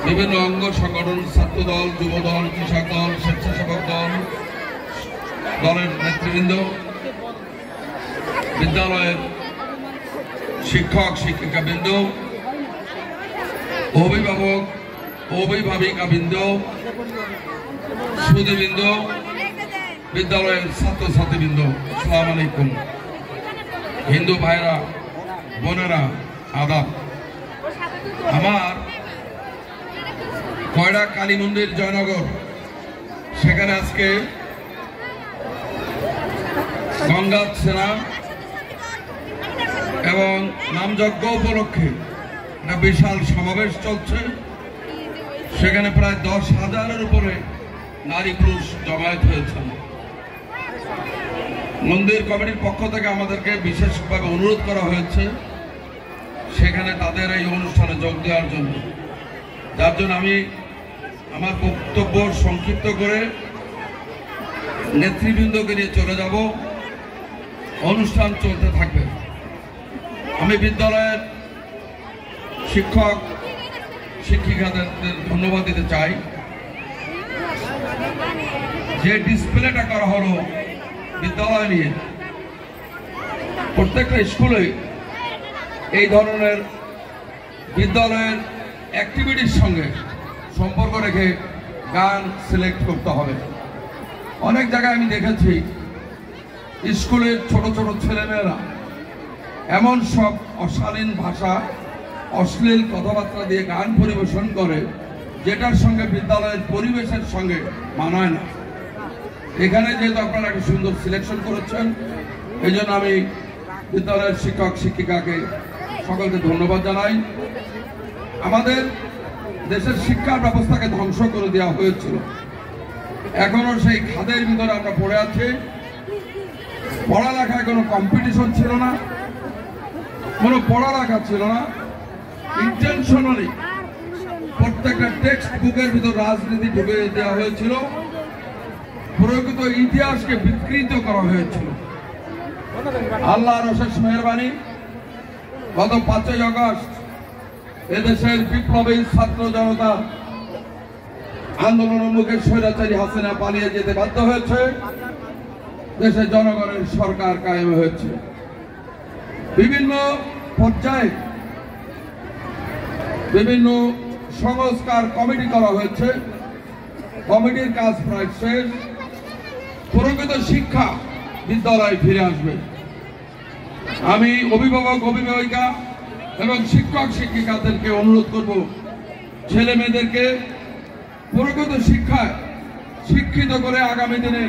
বিভিন্ন অঙ্গ সংগঠন, ছাত্র দল, যুব দল, কৃষক দল, স্বেচ্ছাসেবক দল, দলের নেতৃবৃন্দ, বিদ্যালয়ের শিক্ষক শিক্ষিকাবৃন্দ, অভিভাবক অভিভাবিকাবৃন্দ, সুধীবৃন্দ, বিদ্যালয়ের ছাত্রছাত্রীবৃন্দ, আসসালামু আলাইকুম। হিন্দু ভাইরা বোনেরা আদাব। আমার কয়রা কালী মন্দির জয়নগর, সেখানে আজকে গঙ্গা সেনা এবং নামযজ্ঞ উপলক্ষে একটা বিশাল সমাবেশ চলছে। সেখানে প্রায় 10,000-এর উপরে নারী পুরুষ জমায়েত হয়েছেন। মন্দির কমিটির পক্ষ থেকে আমাদেরকে বিশেষভাবে অনুরোধ করা হয়েছে সেখানে তাদের এই অনুষ্ঠানে যোগ দেওয়ার জন্য, যার জন্য আমি আমার বক্তব্য সংক্ষিপ্ত করে নেতৃবৃন্দকে নিয়ে চলে যাব। অনুষ্ঠান চলতে থাকবে। আমি বিদ্যালয়ের শিক্ষক শিক্ষিকাদের ধন্যবাদ দিতে চাই। যে ডিসপ্লেটা করা হলো বিদ্যালয় নিয়ে, প্রত্যেকটা স্কুলে এই ধরনের বিদ্যালয়ের অ্যাক্টিভিটির সঙ্গে সম্পর্ক রেখে গান সিলেক্ট করতে হবে। অনেক জায়গায় আমি দেখেছি স্কুলের ছোট ছোট ছেলেমেয়েরা এমন সব অশালীন ভাষা, অশ্লীল কথাবার্তা দিয়ে গান পরিবেশন করে যেটার সঙ্গে বিদ্যালয়ের পরিবেশের সঙ্গে মানায় না। এখানে যেহেতু আপনারা একটা সুন্দর সিলেকশন করেছেন, এই জন্য আমি বিদ্যালয়ের শিক্ষক শিক্ষিকাকে সকলকে ধন্যবাদ জানাই। আমাদের দেশের শিক্ষা ব্যবস্থাকে ধ্বংস করে দেওয়া হয়েছিল, এখনো সেই খাদের ভিতরে আমরা পড়ে আছি। পড়ালেখায় কোনো কম্পিটিশন ছিল না, কোনো পড়ালেখা ছিল না। ইন্টেনশনালি প্রত্যেকটা টেক্সট বুকের ভিতর রাজনীতি ঢুকে দেওয়া হয়েছিল, প্রকৃত ইতিহাসকে বিকৃত করা হয়েছিল। আল্লাহর অশেষ মেহেরবানি, গত 5ই আগস্ট এদেশের বিপ্লবী ছাত্র জনতা আন্দোলনের মুখে স্বৈরাচারী হাসিনা পালিয়ে যেতে বাধ্য হয়েছে। দেশের জনগণের সরকার কায়েম হয়েছে। বিভিন্ন পর্যায়ে বিভিন্ন সংস্কার কমিটি করা হয়েছে। কমিটির কাজ প্রায় শেষ। প্রকৃত শিক্ষা বিদ্যালয়ে ফিরে আসবে। আমি অভিভাবক অভিভাবিকা এবং শিক্ষক শিক্ষিকাদেরকে অনুরোধ করব, ছেলে মেয়েদেরকে প্রকৃত শিক্ষায় শিক্ষিত করে আগামী দিনে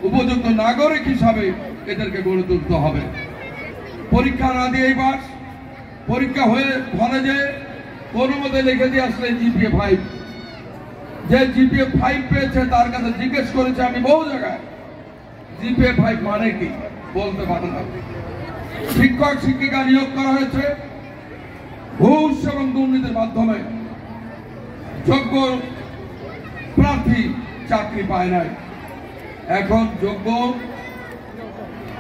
উপযুক্ত নাগরিক হিসাবে এদেরকে গড়ে তুলতে হবে। পরীক্ষা না দিয়েই পাস, পরীক্ষা হয়ে ফলে যে কোনো মতে লিখে দিয়ে আসলে জিপিএ 5, যে জিপিএ 5 পেয়েছে তার কাছে জিজ্ঞেস করেছে আমি বহু জায়গায়, জিপিএ 5 মানে কি বলতে পারে না। শিক্ষক শিক্ষিকা নিয়োগ করা হয়েছে ঘুষ এবং দুর্নীতির মাধ্যমে। যোগ্য প্রার্থী চাকরি পায় নাই, এখন যোগ্য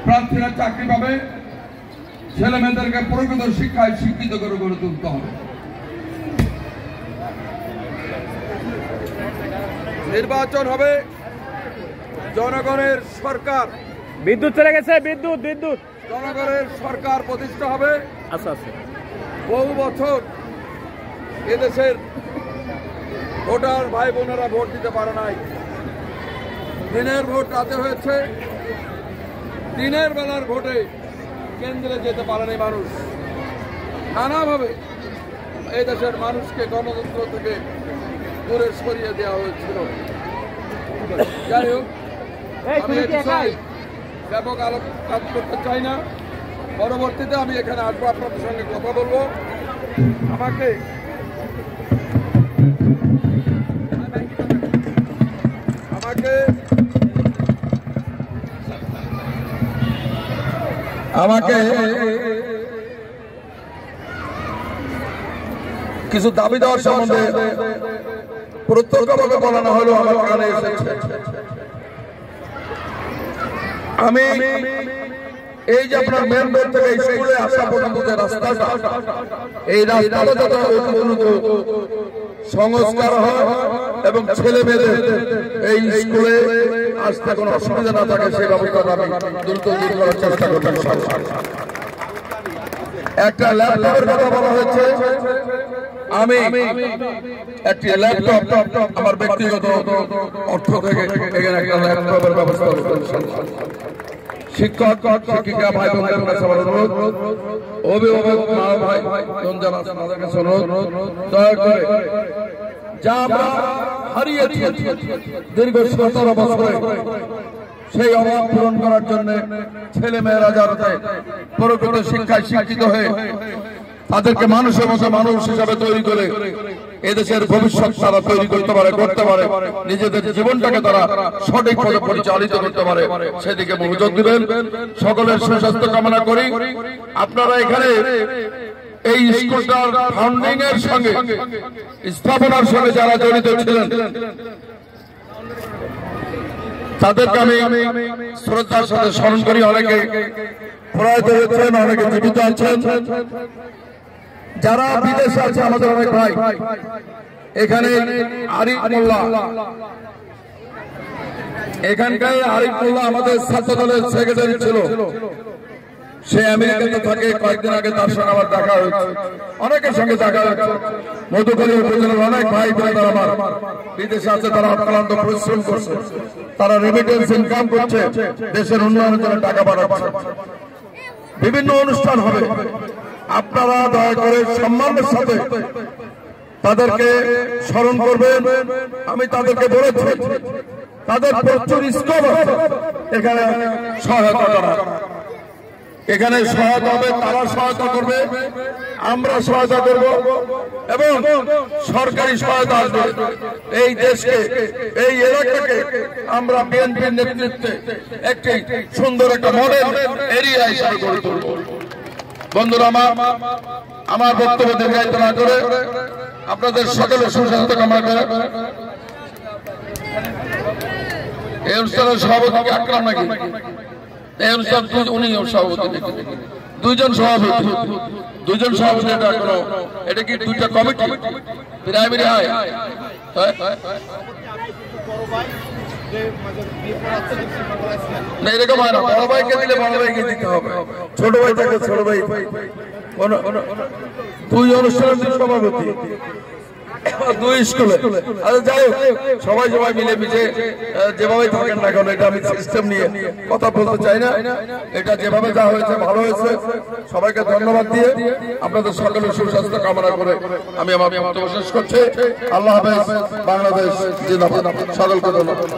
প্রার্থীরা চাকরি পাবে। ছেলে মেয়েদেরকে প্রকৃত শিক্ষায় শিক্ষিত করে গড়ে তুলতে হবে। নির্বাচন হবে, জনগণের সরকার। বিদ্যুৎ চলে গেছে, বিদ্যুৎ বিদ্যুৎ জনগণের সরকার প্রতিষ্ঠা হবে। আচ্ছা আচ্ছা। বহু বছর এদেশের ভোটার ভাই বোনেরা ভোট দিতে পারে নাই। দিনের ভোট রাতে হয়েছে, দিনের বেলার ভোটে কেন্দ্রে যেতে পারেনি মানুষ। নানাভাবে এই দেশের মানুষকে গণতন্ত্র থেকে দূরে সরিয়ে দেওয়া হয়েছিল। যাই হোক, আমি এই বিষয়ে ব্যাপক আলোচনা করতে চাই না। পরবর্তীতে আমি এখানে আসবো, আপনাদের সঙ্গে কথা বলবো। আমাকে কিছু দাবি দেওয়ার সম্বন্ধে প্রত্যক্ষভাবে বলানো হলো আমার কানে এসেছে। আমি এই যে আপনার মেন রোড থেকে স্কুলে আসা পর্যন্ত যে রাস্তাটা, এই রাস্তাটা যাতে উন্নত সংস্কার হয় এবং ছেলে মেয়েদের এই স্কুলে আসতে কোনো অসুবিধা না থাকে সেই ব্যবস্থা আমি দ্রুত দূর করার চেষ্টা করবেন। একটা ল্যাপটপের কথা বলা হয়েছে, আমি একটি ল্যাপটপ আমার ব্যক্তিগত অর্থ থেকে এখানে একটা ল্যাপটপের ব্যবস্থা করবেন। শিক্ষক শিক্ষিকা ভাই বোনদের কাছে অনুরোধ, অভিভাবক মা ভাই বোন যারা আছেন তাদের কাছে অনুরোধ, দয়া করে যা আমরা হারিয়েছি দীর্ঘ 17 বছরে সেই অভাব পূরণ করার জন্য ছেলে মেয়েরা যাতে প্রকৃত শিক্ষায় শিক্ষিত হয়ে তাদেরকে মানুষের মতো মানুষ হিসাবে তৈরি করে এদেশের ভবিষ্যৎ তারা তৈরি করতে পারে, নিজেদের জীবনটাকে তারা সঠিক পথে পরিচালিত করতে পারে, সেদিকে মনোযোগ দিবেন। সকলের সুস্বাস্থ্য কামনা করি। আপনারা এখানে এই স্কুলটার ফাউন্ডিং এর সঙ্গে স্থাপনার সঙ্গে যারা জড়িত ছিলেন তাদেরকে আমি শ্রদ্ধার সাথে স্মরণ করি। অনেকে প্রয়াত হয়েছেন, অনেকে জীবিত আছেন, যারা বিদেশে আছে আমাদের অনেক ভাই। এখানে আরিফ মোল্লা, এখানকার আরিফ মোল্লা আমাদের ছাত্র দলের সেক্রেটারি ছিল, সে আমেরিকাতে থাকে। কয়েকদিন আগে তার সঙ্গে আমার দেখা হয়েছে, অনেকের সঙ্গে দেখা হয়েছে। মধুখালী উপজেলার অনেক ভাই বোনেরা আমার বিদেশে আছে, তারা অক্লান্ত পরিশ্রম করছে, তারা রেমিটেন্স ইনকাম করছে, দেশের উন্নয়নের জন্য টাকা পাঠাচ্ছে। বিভিন্ন অনুষ্ঠান হবে, আপনারা দয়া করে সম্মানের সাথে তাদেরকে স্মরণ করবেন। আমি তাদেরকে বলেছি তাদের প্রচুর স্কোপ আছে, এখানে সহায়তা করা, এখানে সহায়তা হবে, তারা সহায়তা করবে, আমরা সহায়তা করব এবং সরকারি সহায়তা আসবে। এই দেশকে, এই এলাকাকে আমরা বিএনপির নেতৃত্বে একটি সুন্দর একটা মডেল এরিয়া হিসাবে গড়ে তুলব। বন্ধুরা, আমার বক্তব্য দীর্ঘায়িত না করে আপনাদের সকলের সুস্বাস্থ্য কামনা করে এই অনুষ্ঠানের সভাপতি আকরাম নাকি এই অনুষ্ঠান উনি সভাপতি, দুইজন সভাপতি এটা কোনো, এটা কি দুইটা কমিটি প্রাইমারি হয়? না, এরকম হয় না। বড় ভাইকে দিলে বড় ভাইকে দিতে হবে, ছোট ভাই থাকে ছোট ভাই। দুই অনুষ্ঠানের সভাপতি, দুই স্কুলে। আচ্ছা, যাই হোক, সবাই মিলে মিশে যেভাবে থাকেন না কেন, এটা আমি সিস্টেম নিয়ে কথা বলতে চাই না। এটা যেভাবে যা হয়েছে ভালো হয়েছে। সবাইকে ধন্যবাদ দিয়ে আপনাদের সকলের সুস্বাস্থ্য কামনা করে আমি আমার বক্তব্য শেষ করছি। আল্লাহ হাফেজ। বাংলাদেশ জিন্দাবাদ। সকলকে ধন্যবাদ।